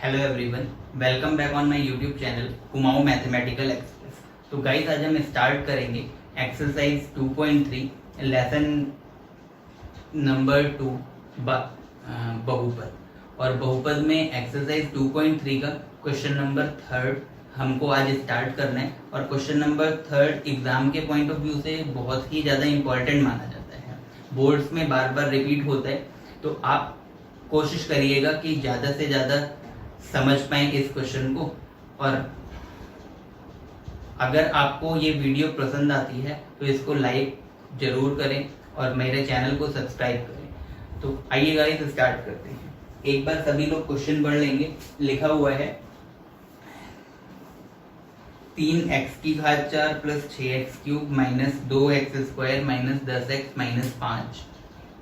Hello everyone, welcome back on my YouTube channel Kumaon mathematical express. तो guys, आज हम start करेंगे एक्सरसाइज 2.3 लेसन नंबर 2 बहुपद। और बहुपद में एक्सरसाइज 2.3 का क्वेश्चन नंबर 3 हमको आज स्टार्ट करना है। और क्वेश्चन नंबर 3 एग्जाम के पॉइंट ऑफ व्यू से बहुत ही ज़्यादा इंपॉर्टेंट माना जाता है, बोर्ड्स में बार बार रिपीट होता है। तो आप कोशिश करिएगा कि ज़्यादा से ज़्यादा समझ पाएं इस क्वेश्चन को। और अगर आपको ये वीडियो पसंद आती है तो इसको लाइक जरूर करें और मेरे चैनल को सब्सक्राइब करें। तो आइए गाइस, स्टार्ट करते हैं। एक बार सभी लोग क्वेश्चन पढ़ लेंगे। लिखा हुआ है 3x की घात 4 plus 6x³ minus 2x² minus 10x minus 5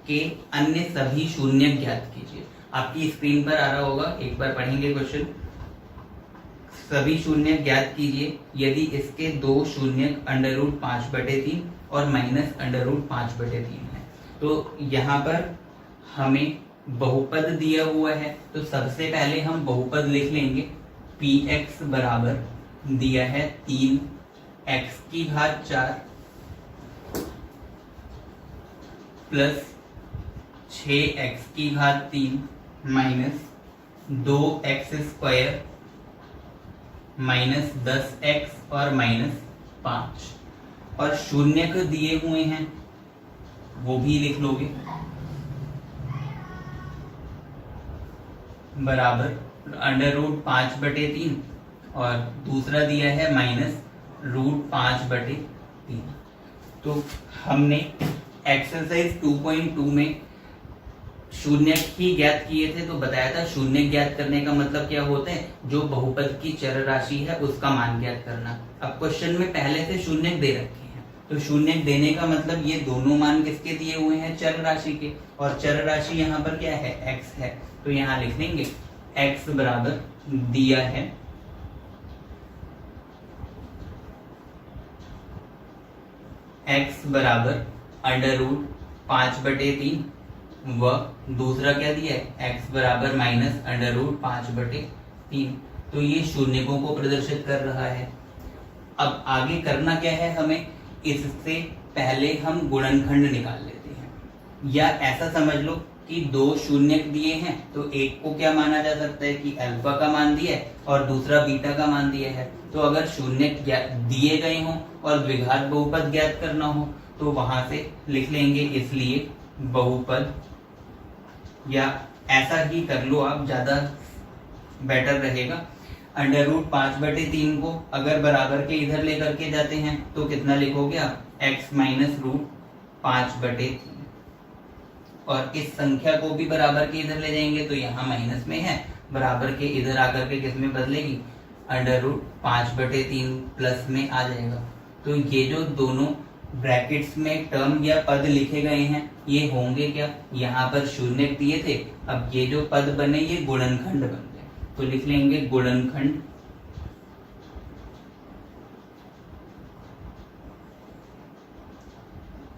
के अन्य सभी शून्य ज्ञात कीजिए। आपकी स्क्रीन पर आ रहा होगा, एक बार पढ़ेंगे क्वेश्चन। सभी शून्य ज्ञात कीजिए यदि इसके दो शून्य √5/3 और माइनस √5/3 है। तो यहाँ पर हमें बहुपद दिया हुआ है, तो सबसे पहले हम बहुपद लिख लेंगे। px बराबर दिया है 3x की घात 4 प्लस 6x की घात 3 माइनस 2x² माइनस 10x और माइनस 5। और शून्य को दिए हुए हैं वो भी लिख लोगे, बराबर √5/3 और दूसरा दिया है माइनस √5/3। तो हमने एक्सरसाइज 2.2 में शून्य ही ज्ञात किए थे। तो बताया था शून्य ज्ञात करने का मतलब क्या होता है, जो बहुपद की चर राशि है उसका मान ज्ञात करना। अब क्वेश्चन में पहले से शून्य दे रखे हैं, तो शून्य देने का मतलब ये दोनों मान किसके दिए हुए हैं, चर राशि के। और चर राशि यहाँ पर क्या है, x है। तो यहाँ लिख लेंगे x बराबर दिया है x बराबर √5/3 व दूसरा क्या दिया है, x बराबर माइनस √5/3। तो ये शून्यकों को प्रदर्शित कर रहा है। अब आगे करना क्या है हमें, इससे पहले हम गुणनखंड निकाल लेते हैं। या ऐसा समझ लो कि दो शून्य दिए हैं, तो एक को क्या माना जा सकता है कि अल्फा का मान दिया है और दूसरा बीटा का मान दिया है। तो अगर शून्य दिए गए हों और द्विघात बहुपद ज्ञात करना हो तो वहां से लिख लेंगे, इसलिए बहुपद, या ऐसा ही कर लो आप, ज्यादा बेटर रहेगा। √5/3 को अगर बराबर के इधर लेकर के जाते हैं तो कितना लिखोगे आप, x माइनस √5/3। और इस संख्या को भी बराबर के इधर ले जाएंगे तो यहाँ माइनस में है, बराबर के इधर आकर के किस में बदलेगी, √5/3 प्लस में आ जाएगा। तो ये जो दोनों ब्रैकेट्स में टर्म या पद लिखे गए हैं ये होंगे क्या, यहाँ पर शून्य दिए थे, अब ये जो पद बने ये गुणनखंड बन गए। तो लिख लेंगे गुणनखंड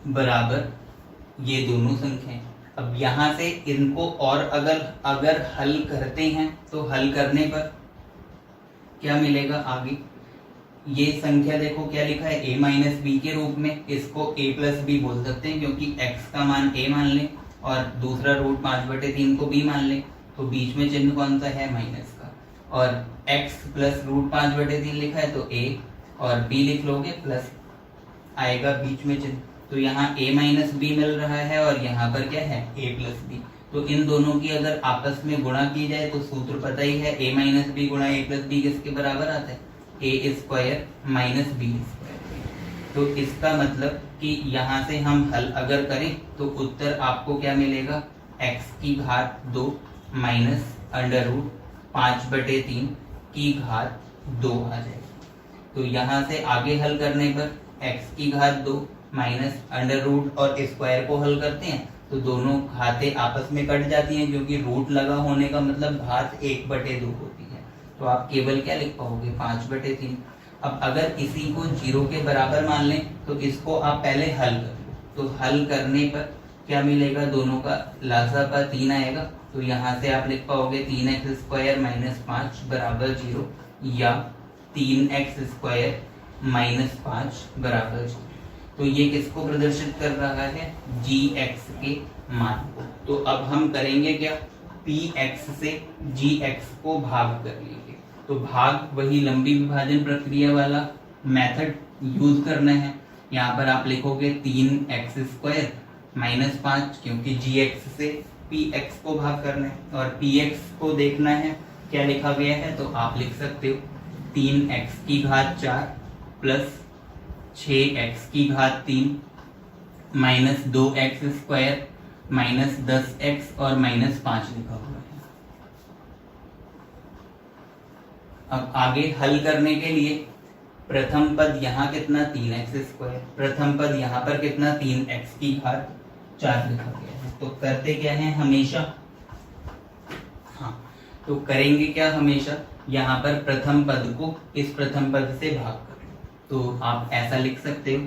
बराबर ये दोनों संख्याएं। अब यहाँ से इनको और अगर हल करते हैं तो हल करने पर क्या मिलेगा आगे, ये संख्या देखो क्या लिखा है, a माइनस बी के रूप में। इसको a प्लस बी बोल सकते हैं क्योंकि x का मान a मान लें और दूसरा √5/3 को b मान लें। तो बीच में चिन्ह कौन सा है, माइनस का। और x प्लस √5/3 लिखा है तो a और b लिख लोगे, प्लस आएगा बीच में चिन्ह। तो यहाँ a माइनस बी मिल रहा है और यहाँ पर क्या है, a प्लस बी। तो इन दोनों की अगर आपस में गुणा की जाए तो सूत्र पता ही है, a माइनस बी गुणा a प्लस बी किसके बराबर आता है, a² माइनस b²। तो इसका मतलब कि यहाँ से हम हल अगर करें तो उत्तर आपको क्या मिलेगा, x की घात 2 माइनस √5/3 की घात 2 आ जाएगी। तो यहाँ से आगे हल करने पर x की घात 2 माइनस √ और स्क्वायर को हल करते हैं तो दोनों घातें आपस में कट जाती हैं, क्योंकि रूट लगा होने का मतलब घात 1/2 होती है। तो आप केवल क्या लिख पाओगे, 5/3। अब अगर इसी को 0 के बराबर मान लें तो इसको आप पहले हल कर लो। तो हल करने पर क्या मिलेगा, दोनों का लासापा 3 आएगा तो यहाँ से आप लिख पाओगे 3x² माइनस 5 बराबर 0 या 3x² माइनस 5 बराबर 0। तो ये किसको प्रदर्शित कर रहा है? gx के मान को। तो अब हम करेंगे क्या? px से gx को भाग कर लेंगे। तो भाग वही लंबी विभाजन प्रक्रिया वाला मेथड यूज करना है। यहाँ पर आप लिखोगे 3x² माइनस 5, क्योंकि gx से px को भाग करना है और px को देखना है क्या लिखा गया है। तो आप लिख सकते हो 3x⁴ plus 6x⁴ minus 2x² minus 10x और माइनस 5 लिखा हुआ है। अब आगे हल करने के लिए प्रथम पद यहाँ कितना 3x², प्रथम पद यहाँ पर कितना 3x⁴ लिखा गया है। तो करते क्या है हमेशा, हाँ तो करेंगे क्या हमेशा, यहाँ पर प्रथम पद को इस प्रथम पद से भाग करें। तो आप ऐसा लिख सकते हो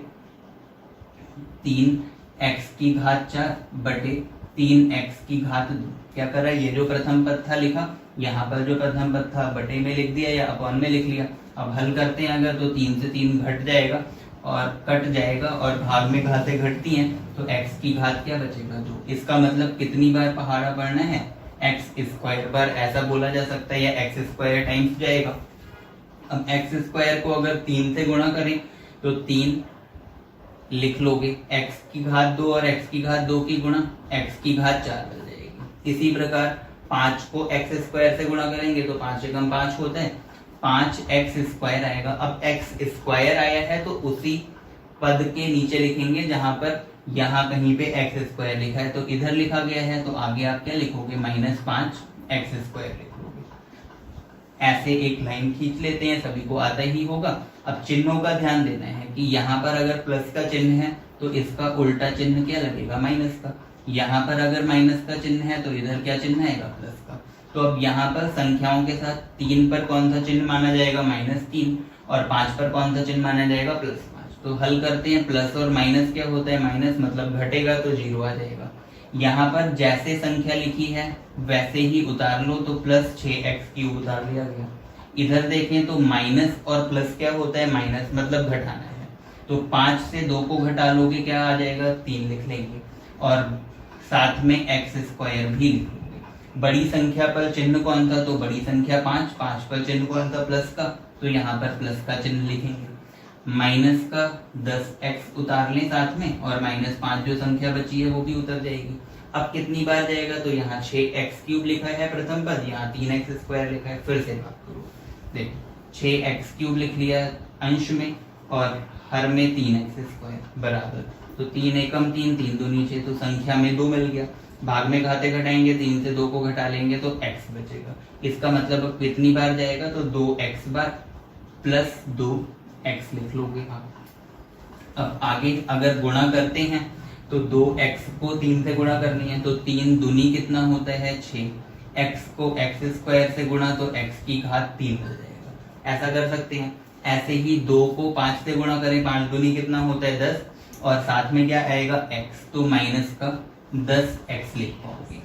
3x⁴ बटे 3x�2। क्या करा, ये जो प्रथम पद था लिखा, यहाँ पर जो प्रथम पद था बटे में लिख दिया या अपॉन में लिख लिया। अब हल करते हैं अगर तो 3 से 3 घट जाएगा और कट जाएगा और भाग में घातें घटती हैं तो x⁴ क्या बचेगा 2। इसका मतलब कितनी बार पहाड़ा पढ़ना है, x² बार ऐसा बोला जा सकता है, या x² टाइम्स जाएगा। अब x² को अगर 3 से गुणा करें तो 3 लिख लोगे, x⁴ और x⁴ की गुणा x⁴ 4 बन जाएगी। इसी प्रकार 5 को x² से गुणा करेंगे तो 5 से कम 5 होता है, 5x² आएगा। अब x² आया है तो उसी पद के नीचे लिखेंगे जहां पर यहाँ कहीं पे x² लिखा है, तो इधर लिखा गया है, तो आगे आप क्या लिखोगे माइनस 5x² लिख लोगे। ऐसे एक लाइन खींच लेते हैं, सभी को आता ही होगा। अब चिन्हों का ध्यान देना है कि यहाँ पर अगर प्लस का चिन्ह है तो इसका उल्टा चिन्ह क्या लगेगा, माइनस का। यहाँ पर अगर माइनस का चिन्ह है तो इधर क्या चिन्ह आएगा, प्लस का। तो अब यहाँ पर संख्याओं के साथ 3 पर कौन सा चिन्ह माना जाएगा, -3, और 5 पर कौन सा चिन्ह माना जाएगा, +5। तो हल करते हैं, प्लस और माइनस क्या होता है, माइनस मतलब घटेगा तो 0 आ जाएगा। यहाँ पर जैसे संख्या लिखी है वैसे ही उतार लो, तो +6x³ उतार लिया गया। इधर देखें तो माइनस और प्लस क्या होता है, माइनस मतलब घटाना है। तो 5 से 2 को घटा लोगे क्या आ जाएगा, 3 लिख लेंगे और साथ में x² भी लिख लोगे। बड़ी संख्या पर चिन्ह कौन था, तो बड़ी संख्या 5 पर चिन्ह कौन था, प्लस का, तो यहाँ पर प्लस का चिन्ह लिखेंगे। माइनस का 10x उतार लें साथ में, और -5 जो संख्या बची है वो भी उतर जाएगी। अब कितनी बार जाएगा, तो यहाँ 6x³ लिखा है प्रथम पद, यहाँ 3x² लिखा है। फिर से बात करो, देखो 6x³ लिख लिया अंश में और हर में 3x² बराबर, तो 3 एकम 3, 3 दो नीचे, तो संख्या में 2 मिल गया। भाग में घाते घटाएंगे, 3 से 2 को घटा लेंगे तो x बचेगा। इसका मतलब अब कितनी बार जाएगा, तो 2x बार प्लस 2x लिख लोगे आप। अब आगे अगर गुणा करते हैं तो 2x को 3 से गुणा करनी है, तो 3 दूनी कितना होता है 6, x को x² से गुणा तो x⁴ मिल जाएगा। ऐसा कर सकते हैं। ऐसे ही 2 को 5 से गुणा करें, 5 दूनी कितना होता है 10, और साथ में क्या आएगा x, तो माइनस का 10x लिख पाओगे।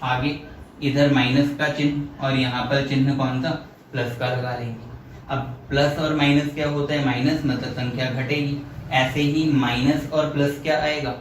आगे इधर माइनस का चिन्ह और यहाँ पर चिन्ह कौन सा, प्लस का लगा लेंगे। अब प्लस और माइनस क्या होता है, माइनस मतलब संख्या घटेगी। ऐसे ही माइनस और प्लस क्या आएगा,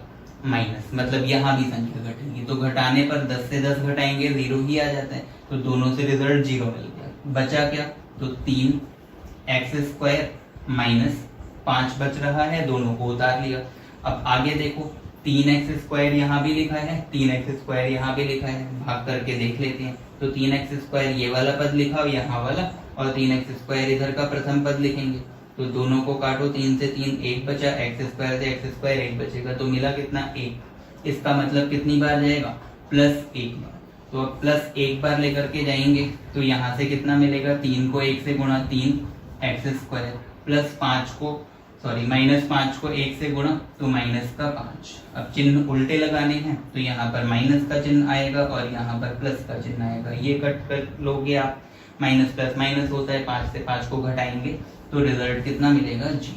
माइनस मतलब यहाँ भी संख्या घटेगी। तो घटाने पर 10 से 10 घटाएंगे 0 ही आ जाता है, तो दोनों से रिजल्ट 0 मिल गया। बचा क्या, तो 3x² माइनस 5 बच रहा है, दोनों को उतार लिया। अब आगे देखो 3x² यहाँ भी लिखा है, 3x² यहाँ भी लिखा है, भाग करके देख लेते हैं। तो 3x² ये वाला पद लिखा और यहाँ वाला, और 3x² इधर का प्रथम पद लिखेंगे। तो दोनों को काटो, 3 से 3 1 बचा, x² से x² 1 बचेगा, तो मिला कितना 1। इसका मतलब कितनी बार जाएगा, +1 बार। तो अब +1 बार लेकर के जाएंगे तो यहाँ से कितना मिलेगा, 3 को 1 से गुणा 3x² प्लस -5 को 1 से गुणा तो -5। अब चिन्ह उल्टे लगाने हैं, तो यहाँ पर माइनस का चिन्ह आएगा और यहाँ पर प्लस का चिन्ह आएगा। ये कट कर लोगे आप, माइनस प्लस माइनस होता है, 5 से 5 को घटाएंगे तो रिजल्ट कितना मिलेगा, 0।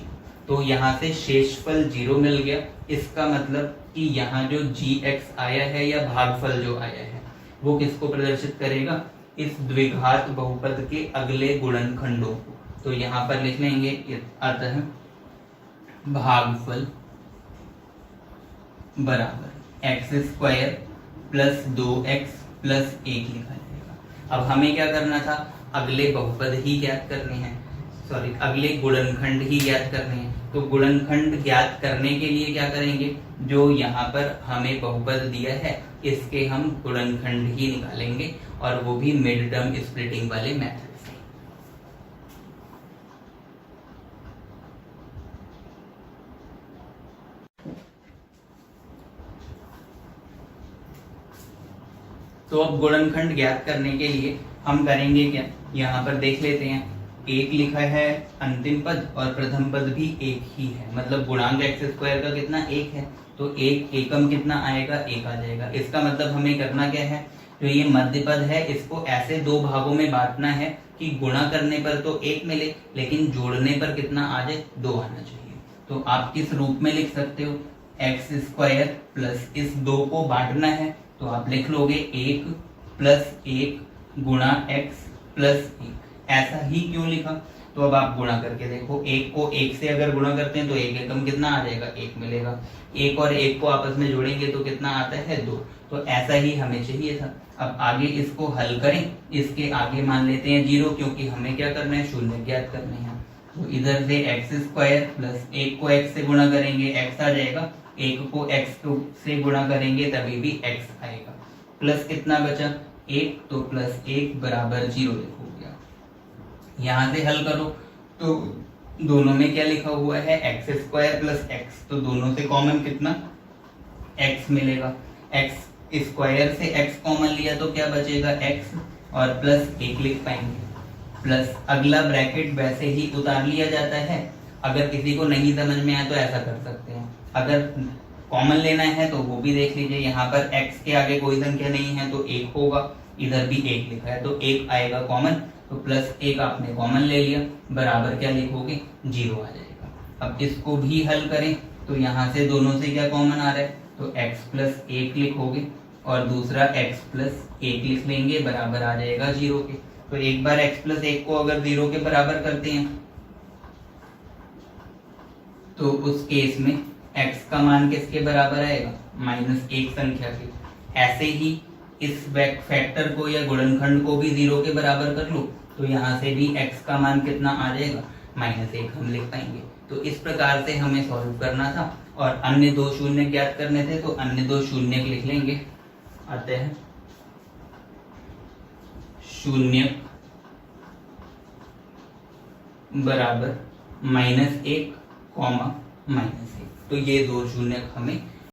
तो यहाँ से शेषफल 0 मिल गया। इसका मतलब कि यहाँ जो gx आया है या भागफल जो आया है वो किसको प्रदर्शित करेगा, इस द्विघात बहुपद के अगले गुणनखंडों को। तो यहाँ पर लिख लेंगे अतः भागफल बराबर x square plus 2x plus 1 लिखा जाएगा। अब हमें क्या करना था, अगले बहुपद ही ज्ञात करने हैं, सॉरी अगले गुणनखंड ही ज्ञात करने हैं। तो गुणनखंड ज्ञात करने के लिए क्या करेंगे, जो यहाँ पर हमें बहुपद दिया है इसके हम गुणनखंड ही निकालेंगे, और वो भी मिड टर्म स्प्लिटिंग वाले मेथड से। तो अब गुणनखंड ज्ञात करने के लिए हम करेंगे क्या, यहाँ पर देख लेते हैं, एक लिखा है अंतिम पद और प्रथम पद भी एक ही है, मतलब गुणांक एक्स स्क्वायर का कितना, एक है, तो एक एकम कितना आएगा, एक आ जाएगा। इसका मतलब हमें करना क्या है, जो ये मध्य पद है इसको ऐसे दो भागों में बांटना है कि गुणा करने पर तो एक मिले, लेकिन जोड़ने पर कितना आ जाए, 2 आना चाहिए। तो आप किस रूप में लिख सकते हो, एक्स स्क्वायर प्लस इस 2 को बांटना है, तो आप लिख लोगे 1 प्लस 1 गुणा एक्स प्लस 1। ऐसा ही क्यों लिखा, तो अब आप गुणा करके देखो, 1 को 1 से अगर गुणा करते हैं तो 1 एकम कितना आ जाएगा, 1 मिलेगा। 1 और 1 को आपस में जोड़ेंगे तो कितना आता है, 2। तो ऐसा ही हमें चाहिए था। अब आगे इसको हल करें, इसके आगे मान लेते हैं 0, क्योंकि हमें क्या करना है, शून्य ज्ञात करने हैं। तो इधर से एक्स स्क्वायर प्लस 1 को x से गुणा करेंगे x आ जाएगा, 1 को x से गुणा करेंगे तभी भी x आएगा, प्लस कितना बचा 1, तो प्लस 1 बराबर 0 लिखो गया। यहाँ से हल करो तो दोनों में क्या लिखा हुआ है, एक्स स्क्वायर प्लस एक्स, तो दोनों से कॉमन कितना, x मिलेगा। एक्स स्क्वायर से x कॉमन लिया तो क्या बचेगा, x और प्लस 1 लिख पाएंगे, प्लस अगला ब्रैकेट वैसे ही उतार लिया जाता है। अगर किसी को नहीं समझ में आए तो ऐसा कर सकते हैं, अगर कॉमन लेना है तो वो भी देख लीजिए, यहाँ पर x के आगे कोई संख्या नहीं है तो 1 होगा, इधर भी 1 लिखा है तो 1 आएगा कॉमन, तो प्लस 1 आपने कॉमन ले लिया, बराबर क्या लिखोगे, 0 आ जाएगा। अब इसको भी हल करें तो यहाँ से दोनों से क्या कॉमन आ रहा है, तो x प्लस 1 लिखोगे और दूसरा x प्लस 1 लिख लेंगे, बराबर आ जाएगा 0 के। तो एक बार x प्लस 1 को अगर 0 के बराबर करते हैं तो उस केस में x का मान किसके बराबर आएगा, -1 संख्या के। ऐसे ही इस फैक्टर को या गुणनखंड को भी 0 के बराबर कर लो तो यहाँ से भी x का मान कितना आ जाएगा, -1 हम लिख पाएंगे। तो इस प्रकार से हमें सॉल्व करना था, और अन्य 2 शून्य ज्ञात करने थे तो अन्य 2 शून्य लिख लेंगे। आते हैं शून्य बराबर -1, -1, तो ये 2 शून्य हमें